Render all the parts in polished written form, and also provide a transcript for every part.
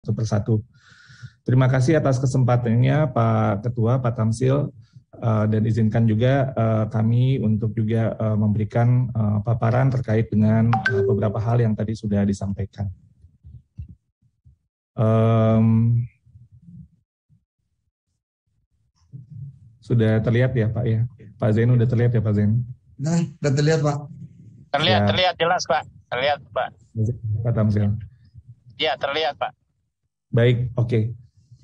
satu persatu. Terima kasih atas kesempatannya Pak Ketua, Pak Tamsil, dan izinkan juga kami untuk juga memberikan paparan terkait dengan beberapa hal yang tadi sudah disampaikan. Sudah terlihat ya Pak ya? Pak Zain udah terlihat ya Pak Zain? Nah, sudah terlihat Pak. Terlihat jelas Pak. Terlihat Pak. Pak Tamsil. Ya, terlihat Pak. Baik, oke.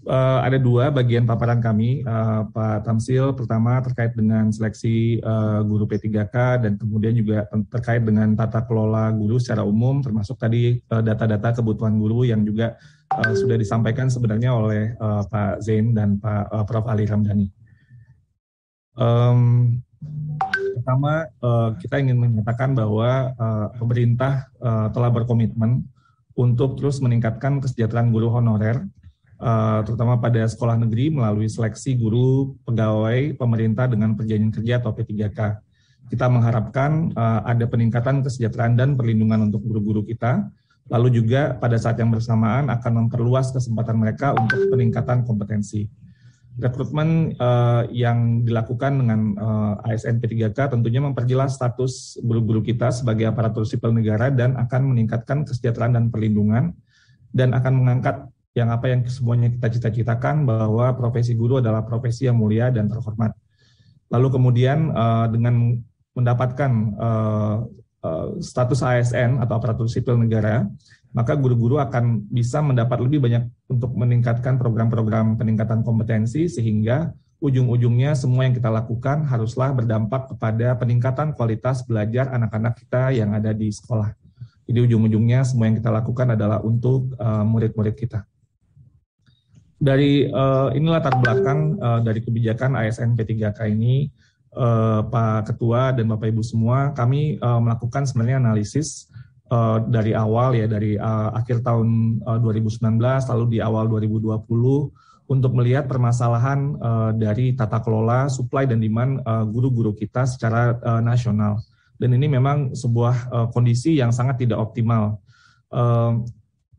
Ada dua bagian paparan kami, Pak Tamsil. Pertama terkait dengan seleksi guru P3K dan kemudian juga terkait dengan tata kelola guru secara umum, termasuk tadi data-data kebutuhan guru yang juga sudah disampaikan sebenarnya oleh Pak Zain dan Pak Prof. Ali Ramdhani. Pertama, kita ingin menyatakan bahwa pemerintah telah berkomitmen untuk terus meningkatkan kesejahteraan guru honorer, terutama pada sekolah negeri melalui seleksi guru pegawai pemerintah dengan perjanjian kerja atau P3K. Kita mengharapkan ada peningkatan kesejahteraan dan perlindungan untuk guru-guru kita, lalu juga pada saat yang bersamaan akan memperluas kesempatan mereka untuk peningkatan kompetensi. Rekrutmen yang dilakukan dengan ASN P3K tentunya memperjelas status guru-guru kita sebagai aparatur sipil negara dan akan meningkatkan kesejahteraan dan perlindungan dan akan mengangkat yang semuanya kita cita-citakan bahwa profesi guru adalah profesi yang mulia dan terhormat. Lalu kemudian dengan mendapatkan status ASN atau aparatur sipil negara, maka guru-guru akan bisa mendapat lebih banyak untuk meningkatkan program-program peningkatan kompetensi sehingga ujung-ujungnya semua yang kita lakukan haruslah berdampak kepada peningkatan kualitas belajar anak-anak kita yang ada di sekolah. Jadi ujung-ujungnya semua yang kita lakukan adalah untuk murid-murid kita. Dari ini latar belakang dari kebijakan ASN P3K ini, Pak Ketua dan Bapak Ibu semua, kami melakukan sebenarnya analisis dari awal ya, dari akhir tahun 2019 lalu di awal 2020 untuk melihat permasalahan dari tata kelola supply dan demand guru-guru kita secara nasional. Dan ini memang sebuah kondisi yang sangat tidak optimal.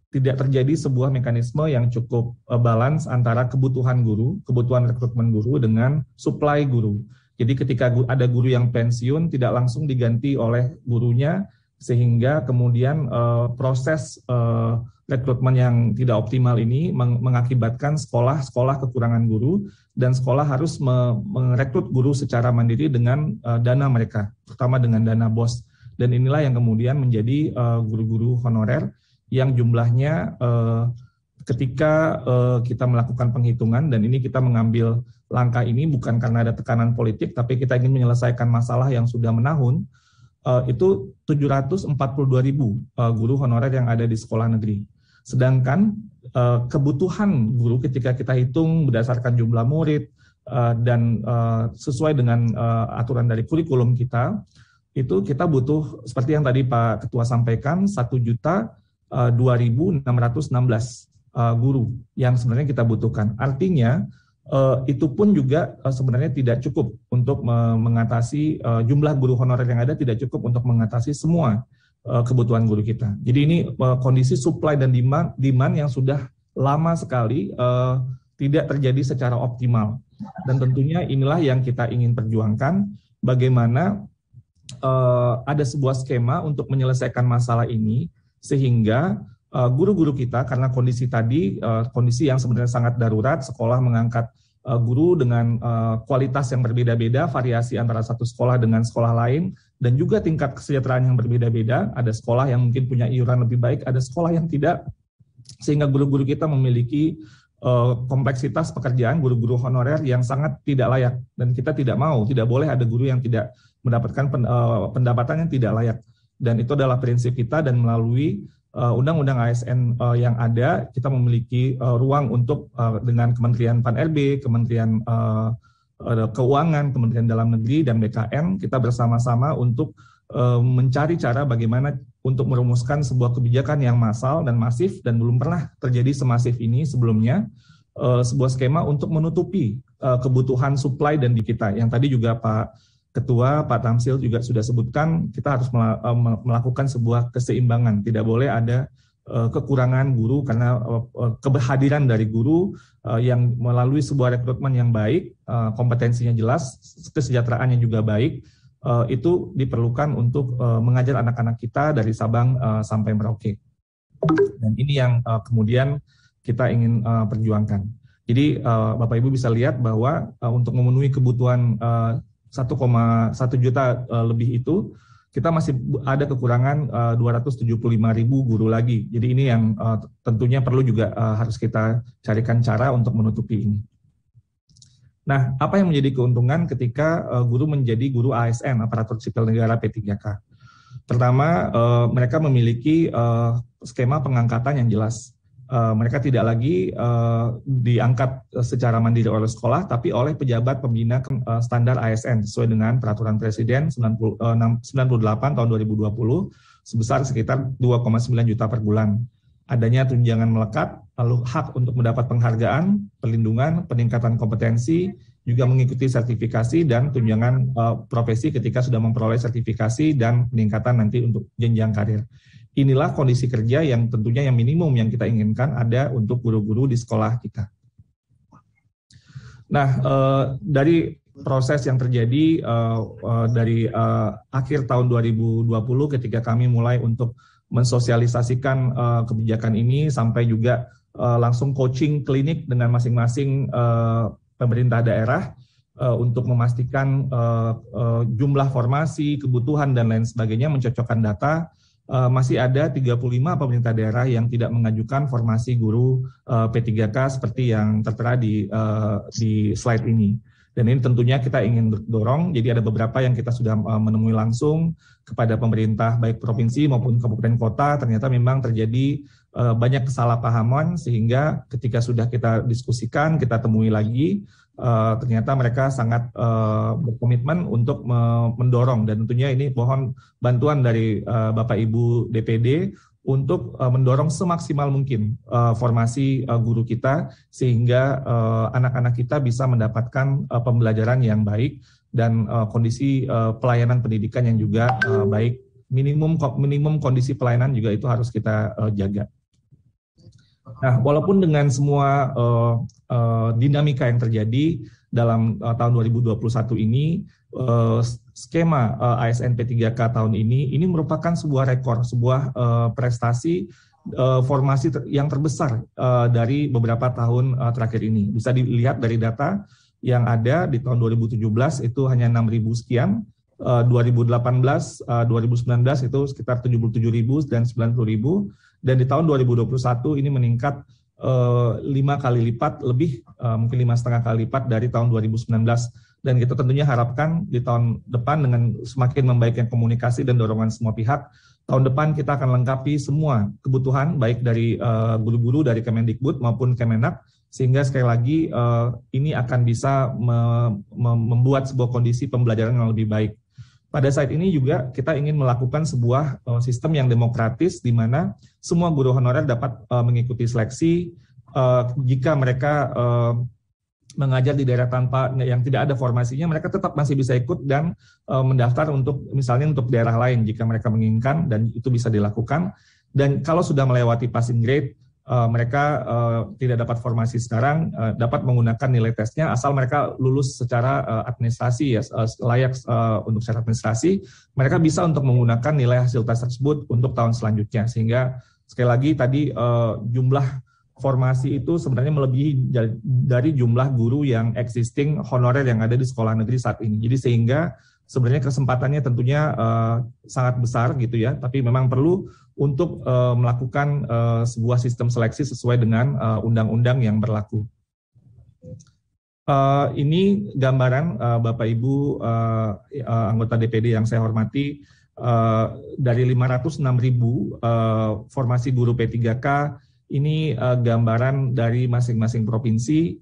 Tidak terjadi sebuah mekanisme yang cukup balance antara kebutuhan guru, kebutuhan rekrutmen guru dengan supply guru. Jadi ketika ada guru yang pensiun tidak langsung diganti oleh gurunya, sehingga kemudian proses rekrutmen yang tidak optimal ini mengakibatkan sekolah kekurangan guru dan sekolah harus merekrut guru secara mandiri dengan dana mereka, terutama dengan dana BOS. Dan inilah yang kemudian menjadi guru-guru honorer yang jumlahnya ketika kita melakukan penghitungan, dan ini kita mengambil langkah ini bukan karena ada tekanan politik, tapi kita ingin menyelesaikan masalah yang sudah menahun, itu 742.000 guru honorer yang ada di sekolah negeri. Sedangkan kebutuhan guru ketika kita hitung berdasarkan jumlah murid dan sesuai dengan aturan dari kurikulum kita, itu kita butuh seperti yang tadi Pak Ketua sampaikan 1.002.616 guru yang sebenarnya kita butuhkan. Artinya itu pun juga sebenarnya tidak cukup untuk mengatasi jumlah guru honorer yang ada, tidak cukup untuk mengatasi semua kebutuhan guru kita. Jadi ini kondisi supply dan demand yang sudah lama sekali tidak terjadi secara optimal. Dan tentunya inilah yang kita ingin perjuangkan, bagaimana ada sebuah skema untuk menyelesaikan masalah ini sehingga guru-guru kita, karena kondisi tadi, kondisi yang sebenarnya sangat darurat, sekolah mengangkat guru dengan kualitas yang berbeda-beda, variasi antara satu sekolah dengan sekolah lain, dan juga tingkat kesejahteraan yang berbeda-beda. Ada sekolah yang mungkin punya iuran lebih baik, ada sekolah yang tidak, sehingga guru-guru kita memiliki kompleksitas pekerjaan guru-guru honorer yang sangat tidak layak, dan kita tidak boleh ada guru yang tidak mendapatkan pendapatan yang tidak layak. Dan itu adalah prinsip kita, dan melalui Undang-Undang ASN yang ada, kita memiliki ruang untuk dengan Kementerian Pan-RB, Kementerian Keuangan, Kementerian Dalam Negeri, dan BKN, kita bersama-sama untuk mencari cara bagaimana untuk merumuskan sebuah kebijakan yang massal dan masif, dan belum pernah terjadi semasif ini sebelumnya, sebuah skema untuk menutupi kebutuhan supply dan di kita. Yang tadi juga Pak Ketua, Pak Tamsil juga sudah sebutkan, kita harus melakukan sebuah keseimbangan. Tidak boleh ada kekurangan guru karena kehadiran dari guru yang melalui sebuah rekrutmen yang baik, kompetensinya jelas, kesejahteraannya juga baik, itu diperlukan untuk mengajar anak-anak kita dari Sabang sampai Merauke. Dan ini yang kemudian kita ingin perjuangkan. Jadi Bapak Ibu bisa lihat bahwa untuk memenuhi kebutuhan 1,1 juta lebih itu, kita masih ada kekurangan 275.000 guru lagi. Jadi ini yang tentunya perlu juga harus kita carikan cara untuk menutupi ini. Nah, apa yang menjadi keuntungan ketika guru menjadi guru ASN, aparatur sipil negara P3K? Pertama, mereka memiliki skema pengangkatan yang jelas. Mereka tidak lagi diangkat secara mandiri oleh sekolah, tapi oleh pejabat pembina standar ASN sesuai dengan Peraturan Presiden 98 tahun 2020 sebesar sekitar 2,9 juta per bulan. Adanya tunjangan melekat, lalu hak untuk mendapat penghargaan, perlindungan, peningkatan kompetensi, juga mengikuti sertifikasi dan tunjangan profesi ketika sudah memperoleh sertifikasi dan peningkatan nanti untuk jenjang karir. Inilah kondisi kerja yang tentunya yang minimum yang kita inginkan ada untuk guru-guru di sekolah kita. Nah, dari proses yang terjadi dari akhir tahun 2020 ketika kami mulai untuk mensosialisasikan kebijakan ini sampai juga langsung coaching klinik dengan masing-masing pemerintah daerah untuk memastikan jumlah formasi, kebutuhan, dan lain sebagainya, mencocokkan data. Masih ada 35 pemerintah daerah yang tidak mengajukan formasi guru P3K seperti yang tertera di slide ini. Dan ini tentunya kita ingin dorong, jadi ada beberapa yang kita sudah menemui langsung kepada pemerintah baik provinsi maupun kabupaten kota, ternyata memang terjadi banyak kesalahpahaman sehingga ketika sudah kita diskusikan, kita temui lagi, ternyata mereka sangat berkomitmen untuk mendorong, dan tentunya ini mohon bantuan dari Bapak Ibu DPD untuk mendorong semaksimal mungkin formasi guru kita sehingga anak-anak kita bisa mendapatkan pembelajaran yang baik dan kondisi pelayanan pendidikan yang juga baik. Minimum kondisi pelayanan juga itu harus kita jaga. Nah, walaupun dengan semua dinamika yang terjadi dalam tahun 2021 ini, skema ASN P3K tahun ini merupakan sebuah rekor, sebuah prestasi formasi yang terbesar dari beberapa tahun terakhir ini. Bisa dilihat dari data yang ada di tahun 2017 itu hanya 6.000 sekian, 2018, 2019 itu sekitar 77.000 dan 90.000, dan di tahun 2021 ini meningkat 5 kali lipat lebih, mungkin 5,5 kali lipat dari tahun 2019. Dan kita tentunya harapkan di tahun depan dengan semakin membaiknya komunikasi dan dorongan semua pihak, tahun depan kita akan lengkapi semua kebutuhan baik dari guru-guru dari Kemendikbud maupun Kemenak, sehingga sekali lagi ini akan bisa membuat sebuah kondisi pembelajaran yang lebih baik. Pada saat ini juga kita ingin melakukan sebuah sistem yang demokratis di mana semua guru honorer dapat mengikuti seleksi. Jika mereka mengajar di daerah tanpa yang tidak ada formasinya, mereka tetap masih bisa ikut dan mendaftar untuk misalnya untuk daerah lain jika mereka menginginkan, dan itu bisa dilakukan. Dan kalau sudah melewati passing grade, mereka tidak dapat formasi sekarang, dapat menggunakan nilai tesnya asal mereka lulus secara administrasi, ya, layak untuk secara administrasi, mereka bisa untuk menggunakan nilai hasil tes tersebut untuk tahun selanjutnya. Sehingga sekali lagi tadi jumlah formasi itu sebenarnya melebihi dari jumlah guru yang existing honorer yang ada di sekolah negeri saat ini. Jadi sehingga sebenarnya kesempatannya tentunya sangat besar gitu ya, tapi memang perlu untuk melakukan sebuah sistem seleksi sesuai dengan undang-undang yang berlaku. Ini gambaran Bapak Ibu anggota DPD yang saya hormati, dari 506.000 formasi guru P3K, ini gambaran dari masing-masing provinsi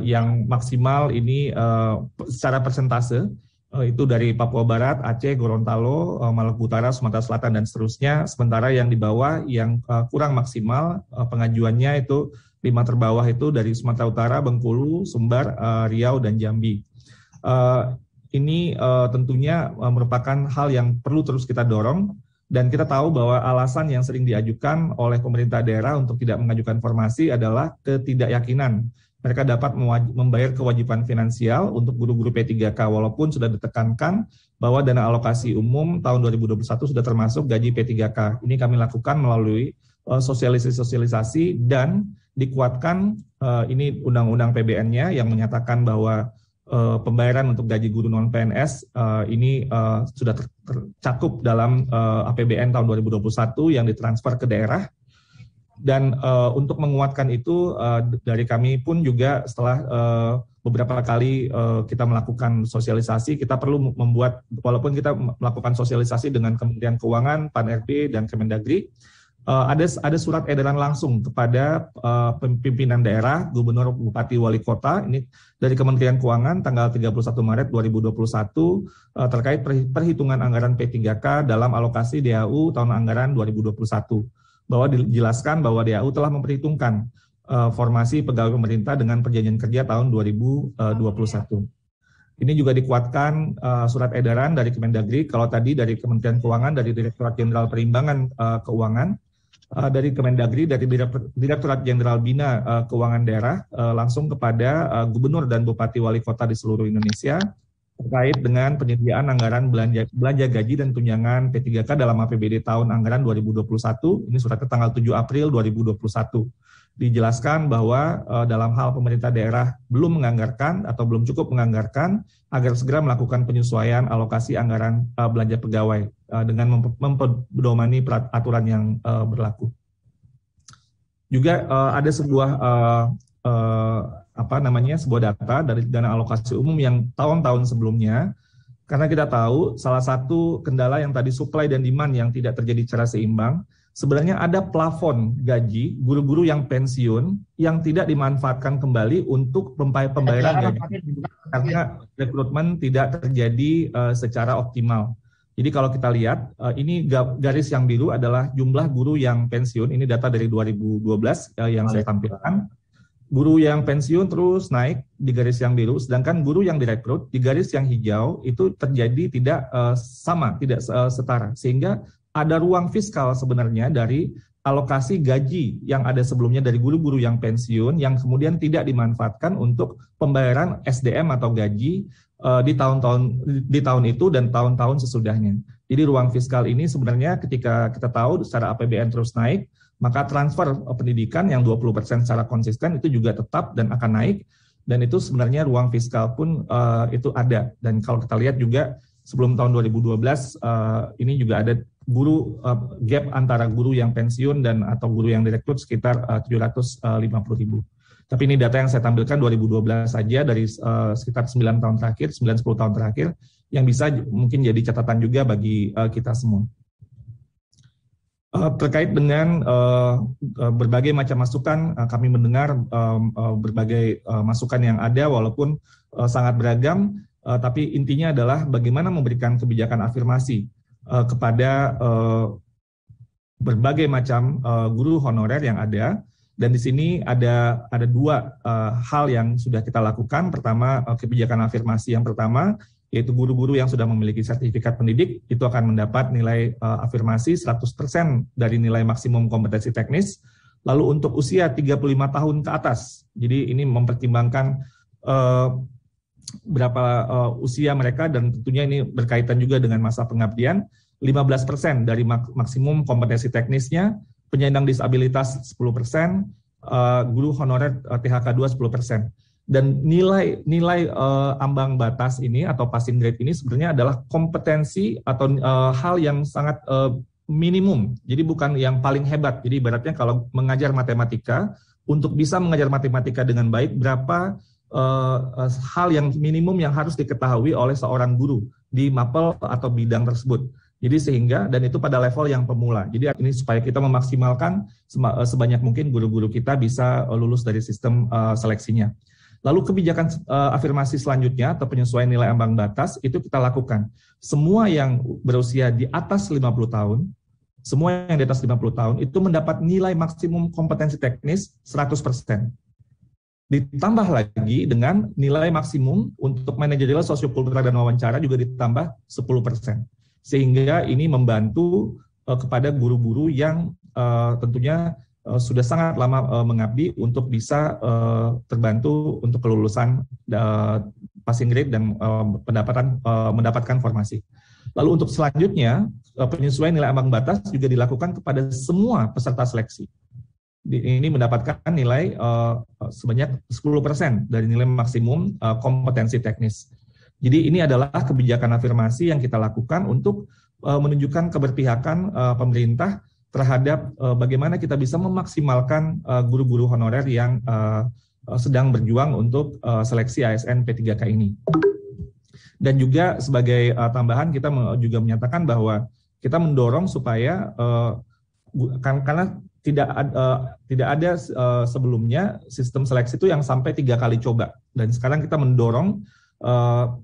yang maksimal ini secara persentase. Itu dari Papua Barat, Aceh, Gorontalo, Maluku Utara, Sumatera Selatan, dan seterusnya. Sementara yang di bawah yang kurang maksimal pengajuannya itu 5 terbawah itu dari Sumatera Utara, Bengkulu, Sumbar, Riau, dan Jambi. Ini tentunya merupakan hal yang perlu terus kita dorong, Dan kita tahu bahwa alasan yang sering diajukan oleh pemerintah daerah untuk tidak mengajukan formasi adalah ketidakyakinan mereka dapat membayar kewajiban finansial untuk guru-guru P3K walaupun sudah ditekankan bahwa dana alokasi umum tahun 2021 sudah termasuk gaji P3K. Ini kami lakukan melalui sosialisasi dan dikuatkan ini undang-undang PBN-nya yang menyatakan bahwa pembayaran untuk gaji guru non PNS ini sudah tercakup dalam APBN tahun 2021 yang ditransfer ke daerah. Dan untuk menguatkan itu dari kami pun juga setelah beberapa kali kita melakukan sosialisasi, kita perlu membuat, walaupun kita melakukan sosialisasi dengan Kementerian Keuangan, Pan-RB, dan Kemendagri, ada surat edaran langsung kepada pimpinan daerah, gubernur, bupati, wali kota, ini dari Kementerian Keuangan tanggal 31 Maret 2021 terkait perhitungan anggaran P3K dalam alokasi DAU tahun anggaran 2021. Bahwa dijelaskan bahwa DAU telah memperhitungkan formasi pegawai pemerintah dengan perjanjian kerja tahun 2021. Ini juga dikuatkan surat edaran dari Kemendagri, kalau tadi dari Kementerian Keuangan, dari Direktorat Jenderal Perimbangan Keuangan, dari Kemendagri, dari Direktorat Jenderal Bina Keuangan Daerah, langsung kepada Gubernur dan Bupati Wali Kota di seluruh Indonesia, terkait dengan penyediaan anggaran belanja gaji dan tunjangan P3K dalam APBD tahun anggaran 2021. Ini suratnya tanggal 7 April 2021. Dijelaskan bahwa dalam hal pemerintah daerah belum menganggarkan atau belum cukup menganggarkan agar segera melakukan penyesuaian alokasi anggaran belanja pegawai dengan mempedomani aturan yang berlaku. Juga ada sebuah sebuah data dari dana alokasi umum yang tahun-tahun sebelumnya, karena kita tahu salah satu kendala yang tadi supply dan demand yang tidak terjadi secara seimbang, sebenarnya ada plafon gaji guru-guru yang pensiun yang tidak dimanfaatkan kembali untuk pembayaran gaji karena rekrutmen tidak terjadi secara optimal. Jadi kalau kita lihat, ini garis yang biru adalah jumlah guru yang pensiun, ini data dari 2012 yang saya tampilkan. Guru yang pensiun terus naik di garis yang biru, sedangkan guru yang direkrut di garis yang hijau itu terjadi tidak sama, tidak setara. Sehingga ada ruang fiskal sebenarnya dari alokasi gaji yang ada sebelumnya dari guru-guru yang pensiun yang kemudian tidak dimanfaatkan untuk pembayaran SDM atau gaji di tahun itu dan tahun-tahun sesudahnya. Jadi ruang fiskal ini sebenarnya ketika kita tahu secara APBN terus naik, maka transfer pendidikan yang 20% secara konsisten itu juga tetap dan akan naik, dan itu sebenarnya ruang fiskal pun itu ada. Dan kalau kita lihat juga sebelum tahun 2012 ini juga ada guru gap antara guru yang pensiun dan atau guru yang direkrut sekitar 750.000. Tapi ini data yang saya tampilkan 2012 saja dari sekitar 9 tahun terakhir, 9-10 tahun terakhir, yang bisa mungkin jadi catatan juga bagi kita semua. Terkait dengan berbagai macam masukan, kami mendengar berbagai masukan yang ada walaupun sangat beragam, tapi intinya adalah bagaimana memberikan kebijakan afirmasi kepada berbagai macam guru honorer yang ada. Dan di sini ada dua hal yang sudah kita lakukan. Pertama, kebijakan afirmasi yang pertama, yaitu guru-guru yang sudah memiliki sertifikat pendidik, itu akan mendapat nilai afirmasi 100% dari nilai maksimum kompetensi teknis. Lalu untuk usia 35 tahun ke atas, jadi ini mempertimbangkan berapa usia mereka dan tentunya ini berkaitan juga dengan masa pengabdian, 15% dari maksimum kompetensi teknisnya, penyandang disabilitas 10%, guru honorer THK 2 10%. Dan nilai ambang batas ini atau passing grade ini sebenarnya adalah kompetensi atau hal yang sangat minimum. Jadi bukan yang paling hebat. Jadi ibaratnya kalau mengajar matematika, untuk bisa mengajar matematika dengan baik, berapa hal yang minimum yang harus diketahui oleh seorang guru di mapel atau bidang tersebut. Jadi sehingga, dan itu pada level yang pemula. Jadi ini supaya kita memaksimalkan sebanyak mungkin guru-guru kita bisa lulus dari sistem seleksinya. Lalu kebijakan afirmasi selanjutnya atau penyesuaian nilai ambang batas itu kita lakukan. Semua yang berusia di atas 50 tahun, semua yang di atas 50 tahun itu mendapat nilai maksimum kompetensi teknis 100%. Ditambah lagi dengan nilai maksimum untuk manajerial, sosiokultural, dan wawancara juga ditambah 10%. Sehingga ini membantu kepada guru-guru yang tentunya sudah sangat lama mengabdi untuk bisa terbantu untuk kelulusan passing grade dan mendapatkan formasi. Lalu untuk selanjutnya, penyesuaian nilai ambang batas juga dilakukan kepada semua peserta seleksi. Ini mendapatkan nilai sebanyak 10% dari nilai maksimum kompetensi teknis. Jadi ini adalah kebijakan afirmasi yang kita lakukan untuk menunjukkan keberpihakan pemerintah terhadap bagaimana kita bisa memaksimalkan guru-guru honorer yang sedang berjuang untuk seleksi ASN P3K ini. Dan juga sebagai tambahan kita juga menyatakan bahwa kita mendorong supaya karena tidak ada sebelumnya sistem seleksi itu yang sampai 3 kali coba, dan sekarang kita mendorong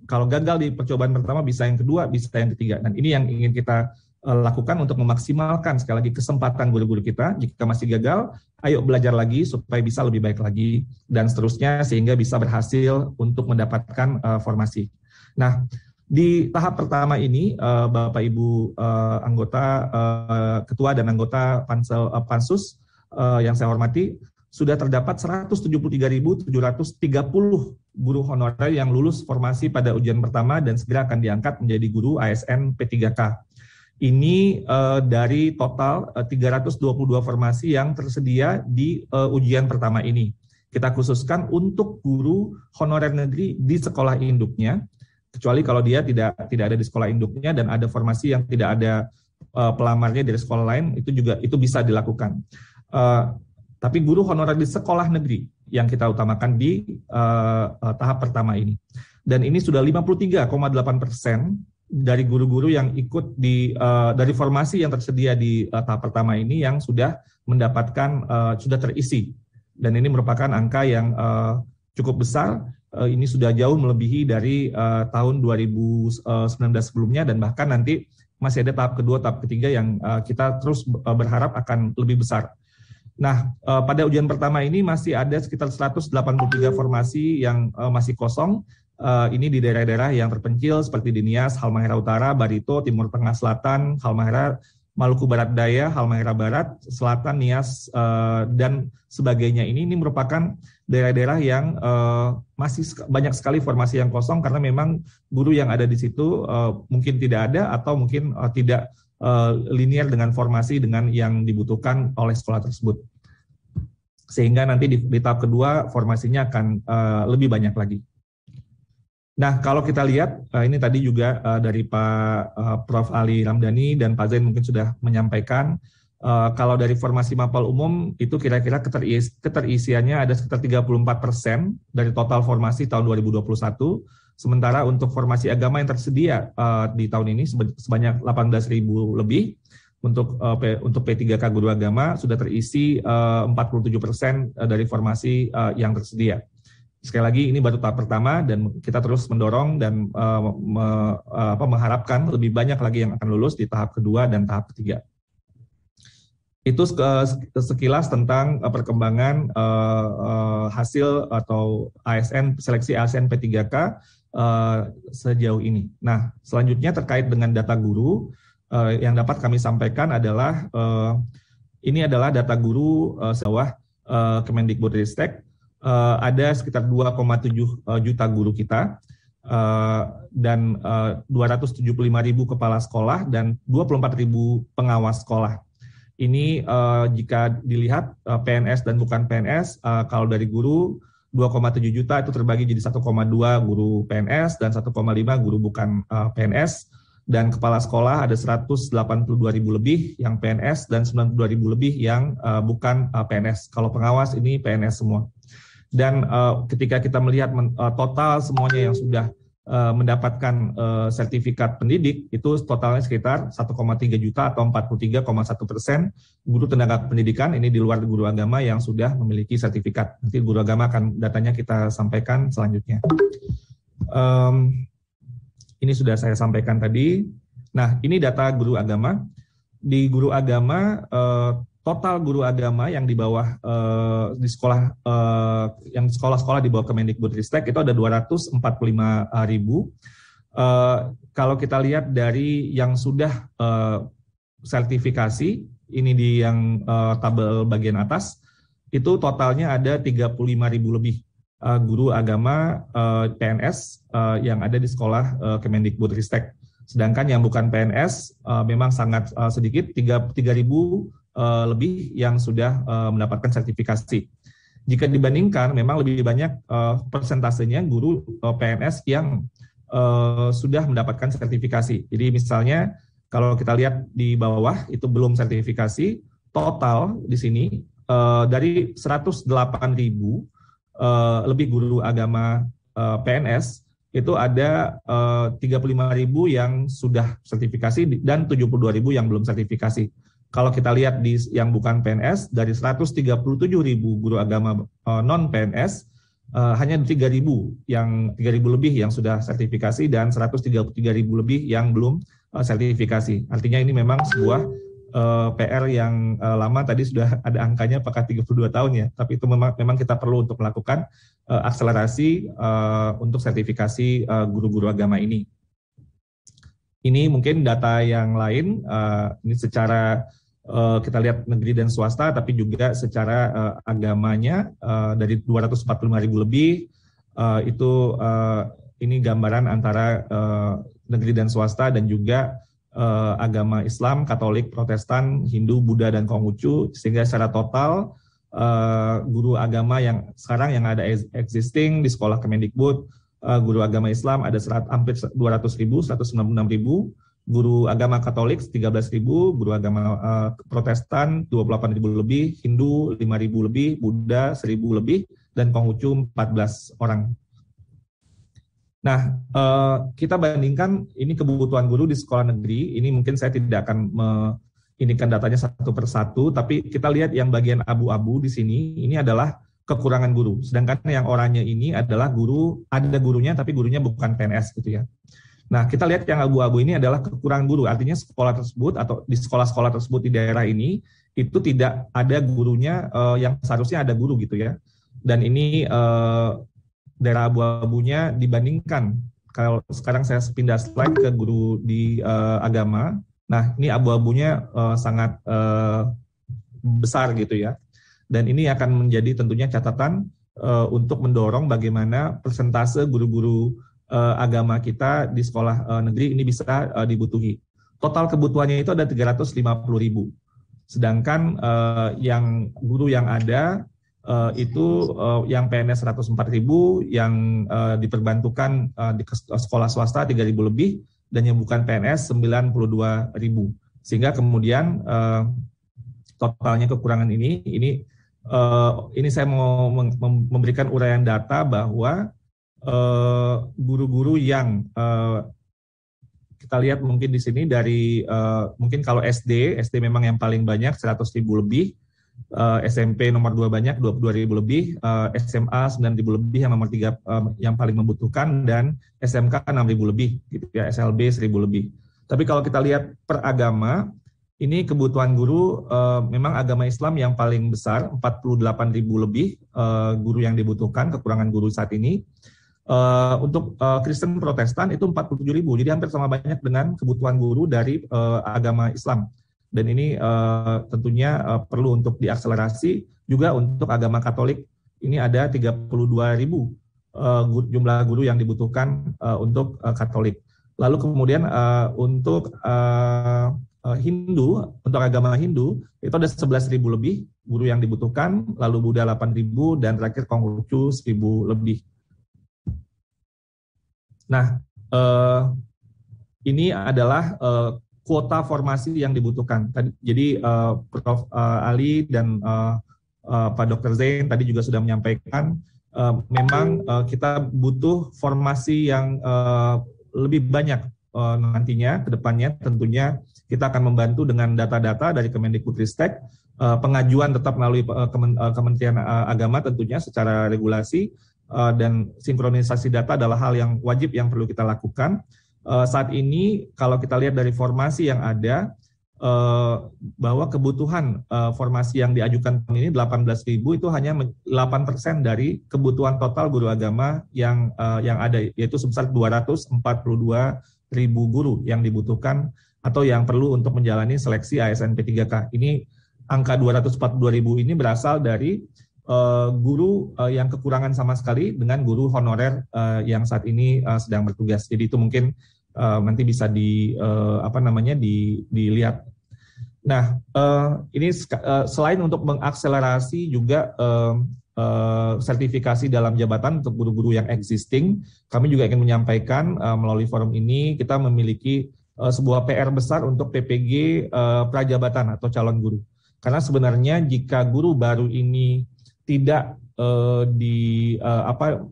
kalau gagal di percobaan pertama bisa yang kedua, bisa yang ketiga, dan ini yang ingin kita lakukan untuk memaksimalkan sekali lagi kesempatan guru-guru kita. Jika masih gagal, ayo belajar lagi supaya bisa lebih baik lagi dan seterusnya sehingga bisa berhasil untuk mendapatkan formasi. Nah, di tahap pertama ini, Bapak Ibu anggota, ketua dan anggota Pansus yang saya hormati, sudah terdapat 173.730 guru honorer yang lulus formasi pada ujian pertama dan segera akan diangkat menjadi guru ASN P3K. Ini dari total 322 formasi yang tersedia di ujian pertama ini. Kita khususkan untuk guru honorer negeri di sekolah induknya, kecuali kalau dia tidak ada di sekolah induknya dan ada formasi yang tidak ada pelamarnya dari sekolah lain, itu bisa dilakukan. Tapi guru honorer di sekolah negeri yang kita utamakan di tahap pertama ini. Dan ini sudah 53,8% dari guru-guru yang ikut dari formasi yang tersedia di tahap pertama ini yang sudah mendapatkan, sudah terisi. Dan ini merupakan angka yang cukup besar. Ini sudah jauh melebihi dari tahun 2019 sebelumnya, dan bahkan nanti masih ada tahap kedua, tahap ketiga yang kita terus berharap akan lebih besar. Nah, pada ujian pertama ini masih ada sekitar 183 formasi yang masih kosong. Ini di daerah-daerah yang terpencil seperti di Nias, Halmahera Utara, Barito, Timur Tengah Selatan, Halmahera, Maluku Barat Daya, Halmahera Barat, Selatan, Nias, dan sebagainya. Ini merupakan daerah-daerah yang masih banyak sekali formasi yang kosong karena memang guru yang ada di situ mungkin tidak ada atau mungkin tidak linear dengan formasi dengan yang dibutuhkan oleh sekolah tersebut. Sehingga nanti di tahap kedua formasinya akan lebih banyak lagi. Nah, kalau kita lihat, ini tadi juga dari Pak Prof. Ali Ramdhani dan Pak Zain mungkin sudah menyampaikan, kalau dari formasi mapel umum itu kira-kira keterisiannya ada sekitar 34% dari total formasi tahun 2021, sementara untuk formasi agama yang tersedia di tahun ini sebanyak 18.000 lebih, untuk P3K Guru Agama sudah terisi 47% dari formasi yang tersedia. Sekali lagi ini baru tahap pertama dan kita terus mendorong dan mengharapkan lebih banyak lagi yang akan lulus di tahap kedua dan tahap ketiga. Itu sekilas tentang perkembangan hasil atau seleksi ASN P3K sejauh ini. Nah, selanjutnya terkait dengan data guru yang dapat kami sampaikan adalah ini adalah data guru sewah Kemendikbudristek. Ada sekitar 2,7 juta guru kita dan 275.000 kepala sekolah dan 24.000 pengawas sekolah. Ini jika dilihat PNS dan bukan PNS, kalau dari guru 2,7 juta itu terbagi jadi 1,2 guru PNS dan 1,5 guru bukan PNS, dan kepala sekolah ada 182.000 lebih yang PNS dan 92.000 lebih yang bukan PNS. Kalau pengawas ini PNS semua. Dan ketika kita melihat total semuanya yang sudah mendapatkan sertifikat pendidik, itu totalnya sekitar 1,3 juta atau 43,1% guru tenaga pendidikan, ini di luar guru agama yang sudah memiliki sertifikat. Nanti guru agama akan datanya kita sampaikan selanjutnya. Ini sudah saya sampaikan tadi. Nah, ini data guru agama. Di guru agama, total guru agama yang di bawah di sekolah yang sekolah-sekolah di bawah Kemendikbudristek itu ada 245.000. Kalau kita lihat dari yang sudah sertifikasi, ini di yang tabel bagian atas, itu totalnya ada 35.000 lebih guru agama PNS yang ada di sekolah Kemendikbudristek. Sedangkan yang bukan PNS memang sangat sedikit, 3.000 lebih yang sudah mendapatkan sertifikasi. Jika dibandingkan, memang lebih banyak persentasenya guru PNS yang sudah mendapatkan sertifikasi. Jadi misalnya kalau kita lihat di bawah itu belum sertifikasi, total di sini dari 108.000 lebih guru agama PNS itu ada 35.000 yang sudah sertifikasi dan 72.000 yang belum sertifikasi. Kalau kita lihat di yang bukan PNS, dari 137.000 guru agama non-PNS, hanya 3.000 lebih yang sudah sertifikasi dan 133.000 lebih yang belum sertifikasi. Artinya ini memang sebuah PR yang lama, tadi sudah ada angkanya apakah 32 tahun ya, tapi itu memang kita perlu untuk melakukan akselerasi untuk sertifikasi guru-guru agama ini. Ini mungkin data yang lain, ini secara kita lihat negeri dan swasta, tapi juga secara agamanya dari 245.000 lebih, itu ini gambaran antara negeri dan swasta dan juga agama Islam, Katolik, Protestan, Hindu, Buddha, dan Konghucu, sehingga secara total guru agama yang sekarang yang ada existing di sekolah Kemendikbud, guru agama Islam ada hampir 200.000, 196.000, guru agama Katolik 13.000, guru agama Protestan 28.000 lebih, Hindu 5.000 lebih, Buddha 1.000 lebih, dan Konghucu 14 orang. Nah, kita bandingkan ini kebutuhan guru di sekolah negeri, ini mungkin saya tidak akan menginikan datanya satu persatu, tapi kita lihat yang bagian abu-abu di sini, ini adalah kekurangan guru. Sedangkan yang oranye ini adalah guru, ada gurunya tapi gurunya bukan PNS gitu ya. Nah, kita lihat yang abu-abu ini adalah kekurangan guru, artinya sekolah tersebut atau di sekolah-sekolah tersebut di daerah ini itu tidak ada gurunya yang seharusnya ada guru gitu ya. Dan ini daerah abu-abunya dibandingkan, kalau sekarang saya pindah slide ke guru di agama, nah ini abu-abunya sangat besar gitu ya. Dan ini akan menjadi tentunya catatan untuk mendorong bagaimana persentase guru-guru agama kita di sekolah negeri ini bisa dibutuhi. Total kebutuhannya itu ada 350.000. Sedangkan yang guru yang ada itu yang PNS 104.000, yang diperbantukan di sekolah swasta 3.000 lebih, dan yang bukan PNS 92.000. Sehingga kemudian totalnya kekurangan ini saya mau memberikan uraian data bahwa guru-guru yang kita lihat mungkin di sini dari mungkin kalau SD memang yang paling banyak 100.000 lebih, SMP nomor 2 banyak 22.000 lebih, SMA 9.000 lebih yang nomor 3 yang paling membutuhkan, dan SMK 6.000 lebih gitu ya, SLB 1.000 lebih. Tapi kalau kita lihat per agama, ini kebutuhan guru memang agama Islam yang paling besar, 48.000 lebih guru yang dibutuhkan, kekurangan guru saat ini. Untuk Kristen Protestan itu 47.000, jadi hampir sama banyak dengan kebutuhan guru dari agama Islam. Dan ini tentunya perlu untuk diakselerasi. Juga untuk agama Katolik ini ada 32.000 jumlah guru yang dibutuhkan untuk Katolik. Lalu kemudian untuk Hindu, untuk agama Hindu itu ada 11.000 lebih guru yang dibutuhkan, lalu Buddha 8.000, dan terakhir Konghucu 1.000 lebih. Nah, ini adalah kuota formasi yang dibutuhkan. Jadi Prof. Ali dan Pak Dr. Zain tadi juga sudah menyampaikan, memang kita butuh formasi yang lebih banyak nantinya ke depannya. Tentunya kita akan membantu dengan data-data dari Kemendikbudristek, pengajuan tetap melalui Kementerian Agama tentunya secara regulasi, dan sinkronisasi data adalah hal yang wajib yang perlu kita lakukan. Saat ini kalau kita lihat dari formasi yang ada, bahwa kebutuhan formasi yang diajukan ini 18.000 itu hanya 8% dari kebutuhan total guru agama yang ada, yaitu sebesar 242.000 guru yang dibutuhkan atau yang perlu untuk menjalani seleksi ASN P3K. Ini angka 242.000 ini berasal dari guru yang kekurangan sama sekali dengan guru honorer yang saat ini sedang bertugas. Jadi itu mungkin nanti bisa dilihat. Nah, ini selain untuk mengakselerasi juga sertifikasi dalam jabatan untuk guru-guru yang existing, kami juga ingin menyampaikan melalui forum ini kita memiliki sebuah PR besar untuk PPG prajabatan atau calon guru. Karena sebenarnya jika guru baru ini tidak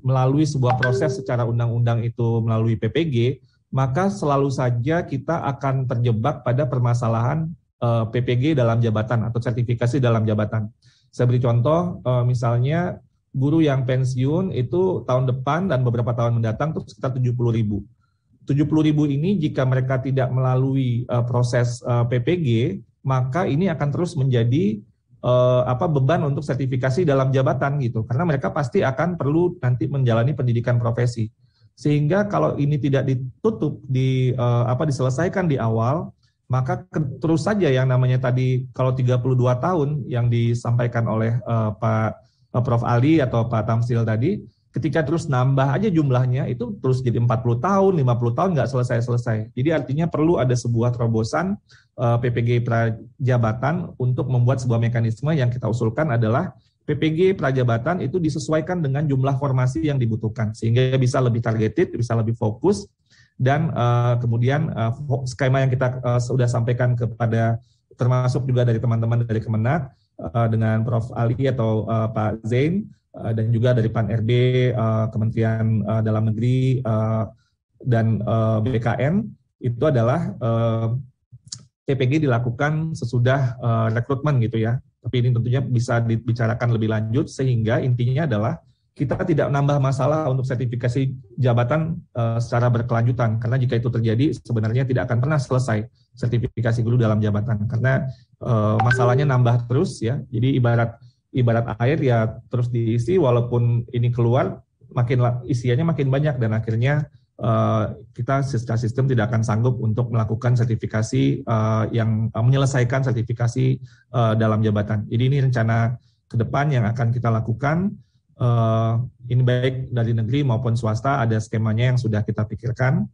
melalui sebuah proses secara undang-undang itu melalui PPG, maka selalu saja kita akan terjebak pada permasalahan PPG dalam jabatan atau sertifikasi dalam jabatan. Saya beri contoh, misalnya guru yang pensiun itu tahun depan dan beberapa tahun mendatang itu sekitar 70.000. 70.000 ini jika mereka tidak melalui proses PPG, maka ini akan terus menjadi beban untuk sertifikasi dalam jabatan gitu, karena mereka pasti akan perlu nanti menjalani pendidikan profesi. Sehingga kalau ini tidak ditutup diselesaikan di awal, maka terus saja yang namanya tadi kalau 32 tahun yang disampaikan oleh Pak Prof. Ali atau Pak Tamsil tadi, ketika terus nambah aja jumlahnya itu terus jadi 40 tahun, 50 tahun nggak selesai-selesai. Jadi artinya perlu ada sebuah terobosan PPG prajabatan untuk membuat sebuah mekanisme yang kita usulkan adalah PPG prajabatan itu disesuaikan dengan jumlah formasi yang dibutuhkan sehingga bisa lebih targeted, bisa lebih fokus, dan kemudian skema yang kita sudah sampaikan kepada termasuk juga dari teman-teman dari Kemenak dengan Prof. Ali atau Pak Zain dan juga dari Pan-RB, Kementerian Dalam Negeri dan BKN itu adalah PPG dilakukan sesudah rekrutmen gitu ya. Tapi ini tentunya bisa dibicarakan lebih lanjut sehingga intinya adalah kita tidak menambah masalah untuk sertifikasi jabatan secara berkelanjutan, karena jika itu terjadi sebenarnya tidak akan pernah selesai sertifikasi guru dalam jabatan karena masalahnya nambah terus ya. Jadi ibarat air ya terus diisi, walaupun ini keluar isiannya makin banyak dan akhirnya kita secara sistem tidak akan sanggup untuk melakukan sertifikasi yang menyelesaikan sertifikasi dalam jabatan. Jadi ini rencana ke depan yang akan kita lakukan. Ini baik dari negeri maupun swasta, ada skemanya yang sudah kita pikirkan.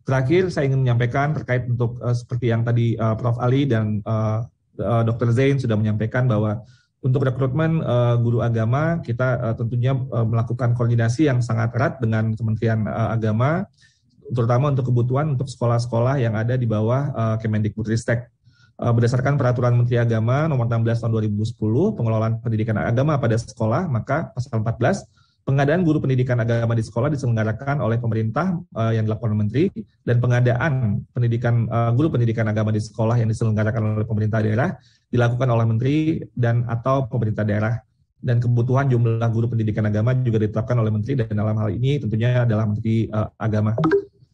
Terakhir saya ingin menyampaikan terkait untuk seperti yang tadi Prof. Ali dan Dr. Zain sudah menyampaikan bahwa untuk rekrutmen guru agama kita tentunya melakukan koordinasi yang sangat erat dengan Kementerian Agama, terutama untuk kebutuhan untuk sekolah-sekolah yang ada di bawah Kemendikbudristek. Berdasarkan Peraturan Menteri Agama Nomor 16 Tahun 2010 pengelolaan pendidikan agama pada sekolah, maka pasal 14 pengadaan guru pendidikan agama di sekolah diselenggarakan oleh pemerintah yang dilakukan oleh menteri, dan pengadaan pendidikan guru pendidikan agama di sekolah yang diselenggarakan oleh pemerintah daerah dilakukan oleh menteri dan atau pemerintah daerah, dan kebutuhan jumlah guru pendidikan agama juga ditetapkan oleh menteri, dan dalam hal ini tentunya adalah Menteri Agama.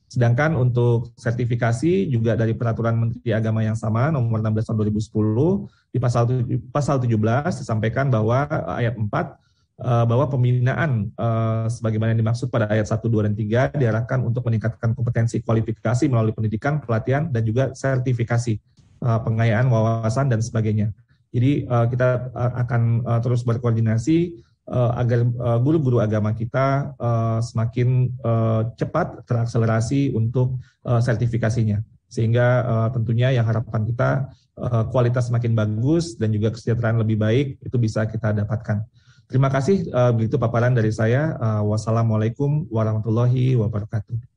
Sedangkan untuk sertifikasi juga dari Peraturan Menteri Agama yang sama nomor 16 tahun 2010 di pasal 17 disampaikan bahwa ayat 4 bahwa pembinaan sebagaimana yang dimaksud pada ayat 1, 2, dan 3 diarahkan untuk meningkatkan kompetensi kualifikasi melalui pendidikan, pelatihan, dan juga sertifikasi, pengayaan wawasan, dan sebagainya. Jadi kita akan terus berkoordinasi agar guru-guru agama kita semakin cepat terakselerasi untuk sertifikasinya. Sehingga tentunya yang harapan kita kualitas semakin bagus dan juga kesejahteraan lebih baik itu bisa kita dapatkan. Terima kasih, begitu paparan dari saya. Wassalamualaikum warahmatullahi wabarakatuh.